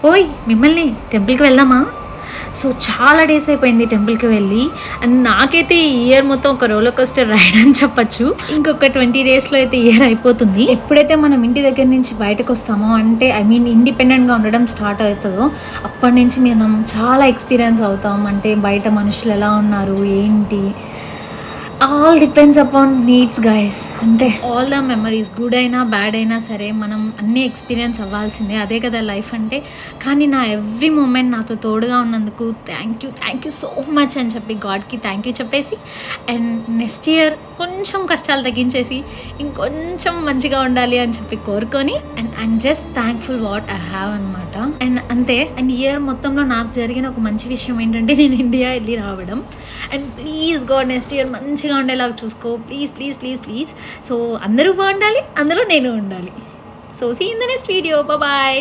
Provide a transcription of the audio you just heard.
ఓయ్ మిమ్మల్ని టెంపుల్కి వెళ్దామా? సో చాలా డేస్ అయిపోయింది టెంపుల్కి వెళ్ళి. అండ్ నాకైతే ఈ ఇయర్ మొత్తం ఒక రోలర్ కోస్టర్ రైడ్ అని చెప్పచ్చు. ఇంకొక 20 డేస్లో అయితే ఇయర్ అయిపోతుంది. ఎప్పుడైతే మనం ఇంటి దగ్గర నుంచి బయటకు వస్తామో, అంటే ఐ మీన్ ఇండిపెండెంట్గా ఉండడం స్టార్ట్ అవుతుందో, అప్పటి నుంచి మనం చాలా ఎక్స్పీరియన్స్ అవుతాం. అంటే బయట మనుషులు ఎలా ఉన్నారు, ఏంటి, all depends upon needs guys. అంటే ఆల్ ద మెమరీస్, గుడ్ అయినా బ్యాడ్ అయినా సరే, మనం అన్నీ ఎక్స్పీరియన్స్ అవ్వాల్సిందే, అదే కదా లైఫ్ అంటే. కానీ నా ఎవ్రీ మూమెంట్ నాతో తోడుగా ఉన్నందుకు థ్యాంక్ యూ సో మచ్ అని చెప్పి గాడ్కి థ్యాంక్ యూ చెప్పేసి, అండ్ నెక్స్ట్ ఇయర్ కొంచెం కష్టాలు తగ్గించేసి ఇంకొంచెం మంచిగా ఉండాలి అని చెప్పి కోరుకొని, and I'm just thankful what I have అనమాట. అండ్ అంతే. అండ్ ఇయర్ మొత్తంలో నాకు జరిగిన ఒక మంచి విషయం ఏంటంటే, నేను ఇండియా వెళ్ళి రావడం. And please God next year మంచిగా ఉండేలాగా చూసుకో, please please please please. So అందరూ బాగుండాలి, అందులో నేను ఉండాలి. So see in the next video, bye.